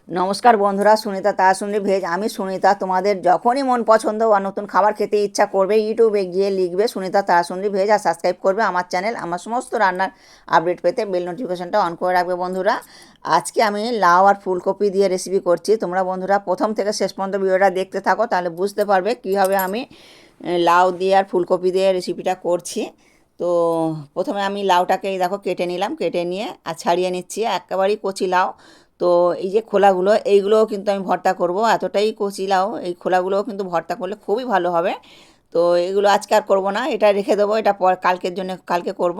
নমস্কার বন্ধুরা, সুনিতা তাসুন্দি ভেজ। আমি সুনিতা। তোমাদের যখনই মন পছন্দ বা নতুন খাবার খেতে ইচ্ছা করবে, ইউটিউবে গিয়ে লিখবে সুনিতা তাসুন্দি ভেজ আর সাবস্ক্রাইব করবে আমার চ্যানেল। আমার সমস্ত রান্নার আপডেট পেতে বেল নোটিফিকেশনটা অন করে রাখবে বন্ধুরা। আজকে আমি লাউ আর ফুলকপি দিয়ে রেসিপি করছি। তোমরা বন্ধুরা প্রথম থেকে শেষ পর্যন্ত ভিডিওটা দেখতে থাকো, তাহলে বুঝতে পারবে কীভাবে আমি লাউ দিয়ে আর ফুলকপি দিয়ে রেসিপিটা করছি। তো প্রথমে আমি লাউটাকে দেখো কেটে নিলাম, কেটে নিয়ে আর ছাড়িয়ে নিচ্ছি। একেবারেই কচি লাউ। তো এই যে খোলাগুলো, এইগুলোও কিন্তু আমি ভর্তা করব। এতটাই কচি লাউ, এই খোলাগুলোও কিন্তু ভর্তা করলে খুবই ভালো হবে। তো এগুলো আজকে আর করবো না, এটা রেখে দেবো, এটা কালকের জন্য কালকে করব।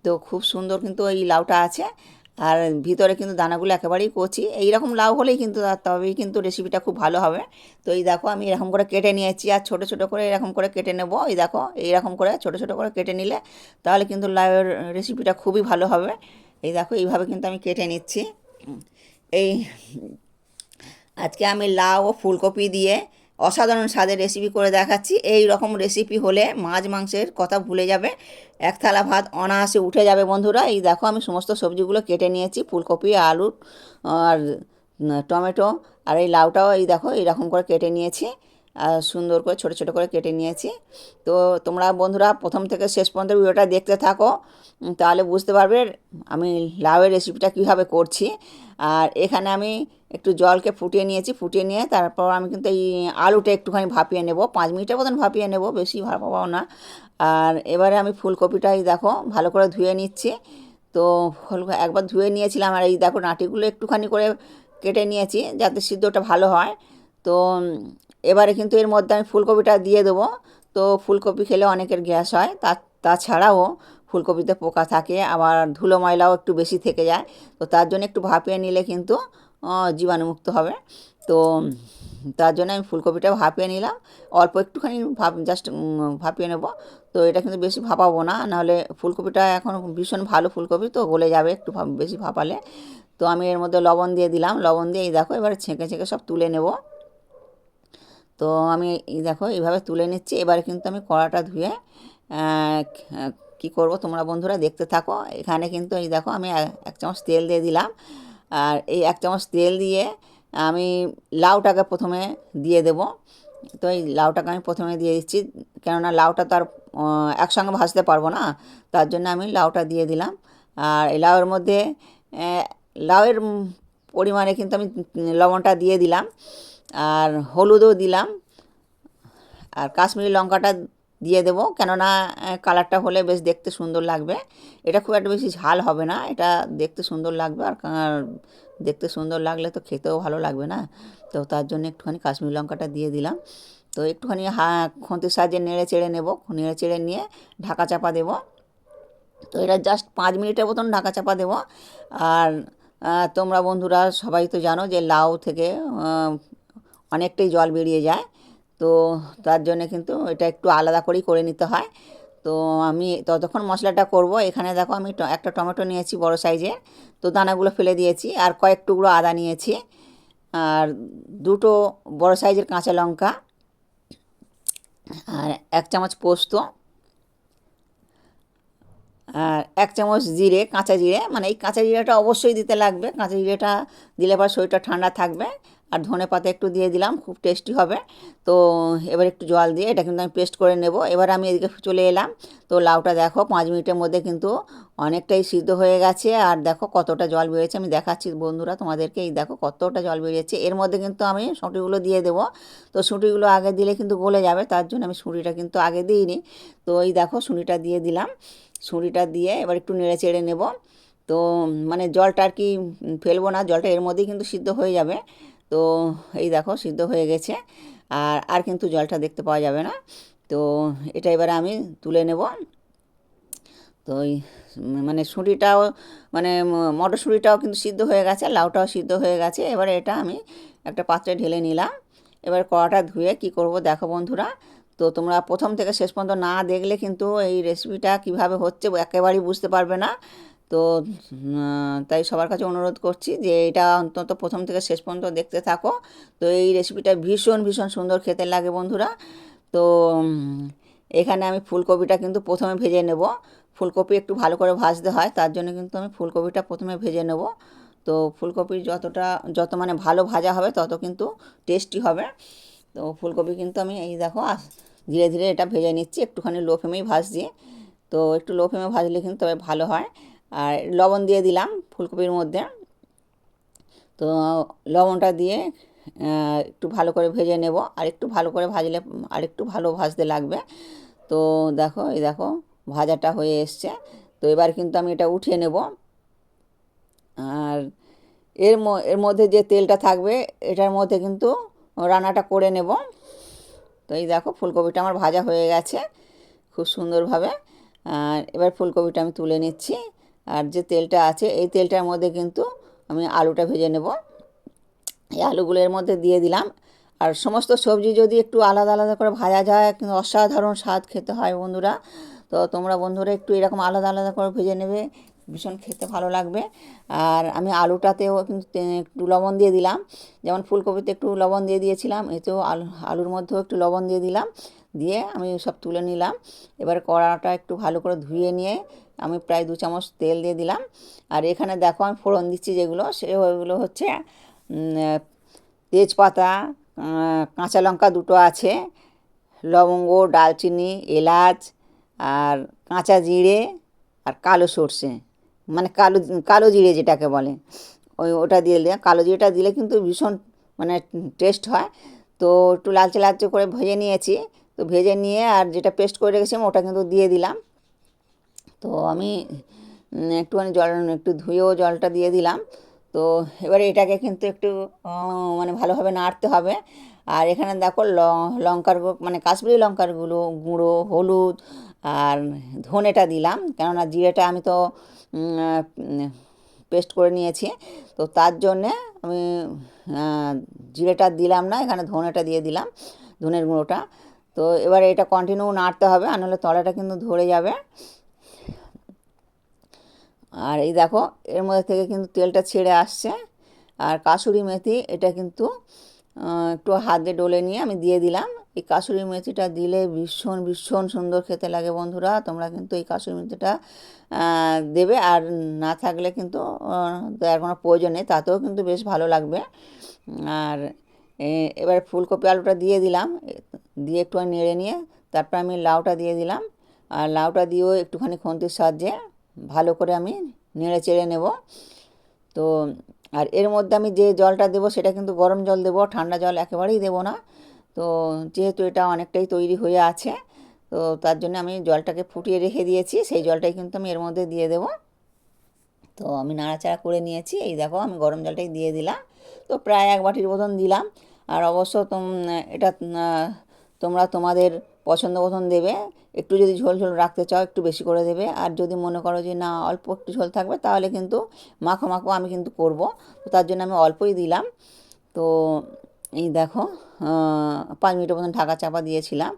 তো খুব সুন্দর কিন্তু এই লাউটা আছে। আর ভিতরে কিন্তু দানাগুলো একেবারেই কচি। এইরকম লাউ হলেই কিন্তু তবেই কিন্তু রেসিপিটা খুব ভালো হবে। তো এই দেখো আমি এরকম করে কেটে নিয়েছি, আর ছোটো ছোটো করে এরকম করে কেটে নেব। এই দেখো এইরকম করে ছোটো ছোটো করে কেটে নিলে তাহলে কিন্তু লাউয়ের রেসিপিটা খুবই ভালো হবে। এই দেখো এইভাবে কিন্তু আমি কেটে নিচ্ছি। এই আজকে আমি লাউ ও ফুলকপি দিয়ে অসাধারণ স্বাদের রেসিপি করে দেখাচ্ছি। এই রকম রেসিপি হলে মাছ মাংসের কথা ভুলে যাবে, এক থালা ভাত অনায়াসে উঠে যাবে বন্ধুরা। এই দেখো আমি সমস্ত সবজিগুলো কেটে নিয়েছি, ফুলকপি, আলু আর টমেটো, আর এই লাউটাও এই দেখো এইরকম করে কেটে নিয়েছি, আর সুন্দর করে ছোটো ছোটো করে কেটে নিয়েছি। তো তোমরা বন্ধুরা প্রথম থেকে শেষ পর্যন্ত ভিডিওটা দেখতে থাকো, তাহলে বুঝতে পারবে আমি লাউয়ের রেসিপিটা কীভাবে করছি। আর এখানে আমি একটু জলকে ফুটিয়ে নিয়েছি, ফুটিয়ে নিয়ে তারপর আমি কিন্তু এই আলুটা একটুখানি ভাপিয়ে নেব, 5 মিনিটের মতন ভাপিয়ে নেব, বেশি ভাপাবো না। আর এবারে আমি ফুলকপিটাই দেখো ভালো করে ধুয়ে নিচ্ছি। তো একবার ধুয়ে নিয়েছিলাম, আর এই দেখো নাটিগুলো একটুখানি করে কেটে নিয়েছি যাতে সিদ্ধটা ভালো হয়। তো এবারে কিন্তু এর মধ্যে আমি ফুলকপিটা দিয়ে দেবো। তো ফুলকপি খেলে অনেকের গ্যাস হয়, তাছাড়াও ফুলকপিতে পোকা থাকে, আবার ধুলো ময়লাও একটু বেশি থেকে যায়। তো তার জন্য একটু ভাপিয়ে নিলে কিন্তু জীবাণুমুক্ত হবে। তো তার জন্য আমি ফুলকপিটা ভাপিয়ে নিলাম, অল্প একটুখানি জাস্ট ভাপিয়ে নেব। তো এটা কিন্তু বেশি ভাপাবো না, নাহলে ফুলকপিটা এখন ভীষণ ভালো ফুলকপি, তো গলে যাবে একটু বেশি ভাপালে। তো আমি এর মধ্যে লবণ দিয়ে দিলাম, লবণ দিয়ে এই দেখো এবারে ছেঁকে ছেঁকে সব তুলে নেব। তো আমি এই দেখো এইভাবে তুলে নিচ্ছি। এবারে কিন্তু আমি কড়াটা ধুয়ে কি করব তোমরা বন্ধুরা দেখতে থাকো। এখানে কিন্তু এই দেখো আমি 1 চামচ তেল দিয়ে দিলাম, আর এই 1 চামচ তেল দিয়ে আমি লাউটাকে প্রথমে দিয়ে দেব। তো এই লাউটাকে আমি প্রথমে দিয়ে দিচ্ছি, কেননা লাউটা তো আর একসঙ্গে ভাজতে পারবো না, তার জন্য আমি লাউটা দিয়ে দিলাম। আর এই লাউয়ের মধ্যে লাউয়ের পরিমাণে কিন্তু আমি লবণটা দিয়ে দিলাম, আর হলুদও দিলাম, আর কাশ্মীরি লঙ্কাটা দিয়ে দেবো, কেননা কালারটা হলে বেশ দেখতে সুন্দর লাগবে। এটা খুব একটা বেশি ঝাল হবে না, এটা দেখতে সুন্দর লাগবে। আর দেখতে সুন্দর লাগলে তো খেতেও ভালো লাগবে না, তো তার জন্য একটুখানি কাশ্মীরি লঙ্কাটা দিয়ে দিলাম। তো একটুখানি খুন্তির সাহায্যে নেড়ে চেড়ে নেব, নেড়ে চেড়ে নিয়ে ঢাকা চাপা দেবো। তো এটা জাস্ট 5 মিনিটের মতন ঢাকা চাপা দেবো। আর তোমরা বন্ধুরা সবাই তো জানো যে লাউ থেকে অনেকটাই জল বেরিয়ে যায়। তো তার জন্যে কিন্তু এটা একটু আলাদা করেই করে নিতে হয়। তো আমি ততক্ষণ মশলাটা করব। এখানে দেখো আমি একটা টমেটো নিয়েছি বড় সাইজের, তো দানাগুলো ফেলে দিয়েছি, আর কয়েক টুকরো আদা নিয়েছি, আর দুটো বড় সাইজের কাঁচা লঙ্কা, আর 1 চামচ পোস্ত, আর 1 চামচ জিরে, কাঁচা জিরে, মানে এই কাঁচা জিরেটা অবশ্যই দিতে লাগবে। কাঁচা জিরেটা দিলে পর শরীরটা ঠান্ডা থাকবে। আর ধনে পাতা একটু দিয়ে দিলাম, খুব টেস্টি হবে। তো এবার একটু জল দিয়ে এটা কিন্তু আমি পেস্ট করে নেব। এবার আমি এদিকে চলে এলাম। তো লাউটা দেখো 5 মিনিটের মধ্যে কিন্তু অনেকটাই সিদ্ধ হয়ে গেছে, আর দেখো কতটা জল বেরিয়েছে আমি দেখাচ্ছি বন্ধুরা তোমাদেরকে। এই দেখো কতটা জল বেরিয়েছে। এর মধ্যে কিন্তু আমি শুঁটিগুলো দিয়ে দেবো। তো শুঁটিগুলো আগে দিলে কিন্তু গলে যাবে, তার জন্য আমি শুঁটিটা কিন্তু আগে দিইনি। তো এই দেখো শুঁটিটা দিয়ে দিলাম, ছুরিটা দিয়ে এবার একটু নেড়ে চেড়ে নেব। তো মানে জলটা আর কি ফেলবো না, জলটা এর মধ্যেই কিন্তু সিদ্ধ হয়ে যাবে। তো এই দেখো সিদ্ধ হয়ে গেছে, আর আর কিন্তু জলটা দেখতে পাওয়া যাবে না। তো এটা এবারে আমি তুলে নেব। তো ওই মানে শুঁটিটাও মানে মটরশুঁটিটাও কিন্তু সিদ্ধ হয়ে গেছে, লাউটাও সিদ্ধ হয়ে গেছে। এবারে এটা আমি একটা পাত্রে ঢেলে নিলাম। এবার কড়াটা ধুয়ে কি করব দেখো বন্ধুরা। তো তোমরা প্রথম থেকে শেষ পর্যন্ত না দেখলে কিন্তু এই রেসিপিটা কিভাবে হচ্ছে একেবারেই বুঝতে পারবে না। তো তাই সবার কাছে অনুরোধ করছি যে এটা অন্তত প্রথম থেকে শেষ পর্যন্ত দেখতে থাকো। তো এই রেসিপিটা ভীষণ ভীষণ সুন্দর খেতে লাগে বন্ধুরা। তো এখানে আমি ফুলকপিটা কিন্তু প্রথমে ভেজে নেব। ফুলকপি একটু ভালো করে ভাজতে হয়, তার জন্য কিন্তু আমি ফুলকপিটা প্রথমে ভেজে নেব। তো ফুলকপি যত মানে ভালো ভাজা হবে তত কিন্তু টেস্টি হবে। তো ফুলকপি কিন্তু আমি এই দেখো ধীরে ধীরে এটা ভেজে নিচ্ছি, একটুখানি লো ফ্লেমেই ভাজছি। তো একটু লো ফ্লেমে ভাজলে কিন্তু তবে ভালো হয়। আর লবণ দিয়ে দিলাম ফুলকপির মধ্যে। তো লবণটা দিয়ে একটু ভালো করে ভেজে নেব, আর একটু ভালো করে ভাজলে আর একটু ভালো ভাজতে লাগবে। তো দেখো এই দেখো ভাজাটা হয়ে এসছে। তো এবার কিন্তু আমি এটা উঠিয়ে নেব। আর এর মধ্যে যে তেলটা থাকবে এটার মধ্যে কিন্তু রান্নাটা করে নেব। তো এই দেখো ফুলকপিটা আমার ভাজা হয়ে গেছে খুব সুন্দরভাবে। আর এবার ফুলকপিটা আমি তুলে নিচ্ছি। আর যে তেলটা আছে এই তেলটার মধ্যে কিন্তু আমি আলুটা ভেজে নেব। এই আলুগুলো এর মধ্যে দিয়ে দিলাম। আর সমস্ত সবজি যদি একটু আলাদা আলাদা করে ভাজা যায় কিন্তু অসাধারণ স্বাদ খেতে হয় বন্ধুরা। তো তোমরা বন্ধুরা একটু এরকম আলাদা আলাদা করে ভেজে নেবে, ভীষণ খেতে ভালো লাগবে। আর আমি আলুটাতেও কিন্তু একটু লবণ দিয়ে দিলাম, যেমন ফুলকপিতে একটু লবণ দিয়ে দিয়েছিলাম, এতেও আলুর মধ্যেও একটু লবণ দিয়ে দিলাম। দিয়ে আমি সব তুলে নিলাম। এবার কড়াটা একটু ভালো করে ধুয়ে নিয়ে আমি প্রায় 2 চামচ তেল দিয়ে দিলাম। আর এখানে দেখো আমি ফোড়ন দিচ্ছি যেগুলো, সেগুলো হচ্ছে তেজপাতা, কাঁচা লঙ্কা দুটো আছে, লবঙ্গ, দারচিনি, এলাচ, আর কাঁচা জিরে, আর কালো সর্ষে, মানে কালো জিরে যেটাকে বলে, ওটা দিয়ে দিলাম। কালো জিরেটা দিলে কিন্তু ভীষণ মানে টেস্ট হয়। তো একটু লালচে লালচে করে ভেজে নিয়েছি। তো ভেজে নিয়ে আর যেটা পেস্ট করে রেখেছিলাম ওটা কিন্তু দিয়ে দিলাম। তো আমি একটুখানি একটু ধুয়েও জলটা দিয়ে দিলাম। তো এবারে এটাকে কিন্তু একটু মানে ভালোভাবে নাড়তে হবে। আর এখানে দেখো লঙ্কার মানে কাশ্মীরি লঙ্কার গুঁড়ো, হলুদ আর ধনেটা দিলাম, কেননা জিরেটা আমি তো পেস্ট করে নিয়েছি। তো তার জন্যে আমি জিরেটা দিলাম না, এখানে ধনেটা দিয়ে দিলাম, ধনের গুঁড়োটা। তো এবারে এটা কন্টিনিউ নাড়তে হবে, আর নাহলে তলাটা কিন্তু ধরে যাবে। আর এই দেখো এর মধ্যে থেকে কিন্তু তেলটা ছেড়ে আসছে। আর কাসুরি মেথি এটা কিন্তু একটু হাত দিয়ে ডলে নিয়ে আমি দিয়ে দিলাম। এই কাসুরি মেথিটা দিলে ভীষণ ভীষণ সুন্দর খেতে লাগে বন্ধুরা। তোমরা কিন্তু এই কাসুরি মেথিটা দেবে, আর না থাকলে কিন্তু দেওয়ার কোনো প্রয়োজন নেই, তাতেও কিন্তু বেশ ভালো লাগবে। আর এবার ফুলকপি আলুটা দিয়ে দিলাম, দিয়ে একটু নেড়ে নিয়ে তারপর আমি লাউটা দিয়ে দিলাম। আর লাউটা দিয়েও একটুখানি খুন্তির সাহায্যে ভালো করে আমি নেড়ে চেড়ে নেব। তো আর এর মধ্যে আমি যে জলটা দেবো সেটা কিন্তু গরম জল দেবো, ঠান্ডা জল একেবারেই দেবো না। তো যেহেতু এটা অনেকটাই তৈরি হয়ে আছে, তো তার জন্য আমি জলটাকে ফুটিয়ে রেখে দিয়েছি, সেই জলটাই কিন্তু আমি এর মধ্যে দিয়ে দেবো। তো আমি নাড়াচাড়া করে নিয়েছি, এই দেখো আমি গরম জলটাই দিয়ে দিলাম। তো প্রায় 1 বাটির মতন দিলাম। আর অবশ্য এটা তোমরা তোমাদের পছন্দ মতন দেবে। একটু যদি ঝোল ঝোল রাখতে চাও একটু বেশি করে দেবে, আর যদি মনে করো যে না অল্প একটু ঝোল থাকবে তাহলে কিন্তু মাখো মাখো আমি কিন্তু করব। তো তার জন্য আমি অল্পই দিলাম। তো এই দেখো 5 মিনিটের মতন ঢাকা চাপা দিয়েছিলাম।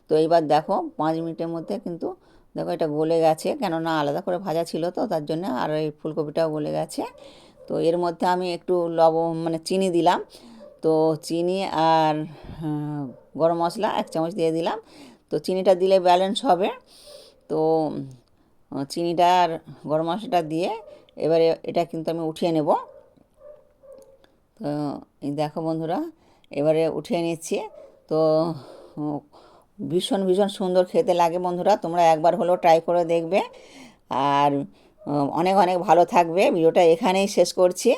তো এইবার দেখো 5 মিনিটের মধ্যে কিন্তু দেখো এটা গলে গেছে, কেননা আলাদা করে ভাজা ছিল তো তার জন্য, আর এই ফুলকপিটাও গলে গেছে। তো এর মধ্যে আমি একটু লবণ মানে চিনি দিলাম। তো চিনি আর গরম মশলা 1 চামচ দিয়ে দিলাম। তো চিনিটা দিলে ব্যালেন্স হবে। তো চিনিটা আর গরম মশলাটা দিয়ে এবারে এটা কিন্তু আমি উঠিয়ে নেব। তো এই দেখো বন্ধুরা এবারে উঠিয়ে নিচ্ছি। তো ভীষণ ভীষণ সুন্দর খেতে লাগে বন্ধুরা, তোমরা একবার হলেও ট্রাই করে দেখবে। আর অনেক অনেক ভালো থাকবে। ভিডিওটা এখানেই শেষ করছি।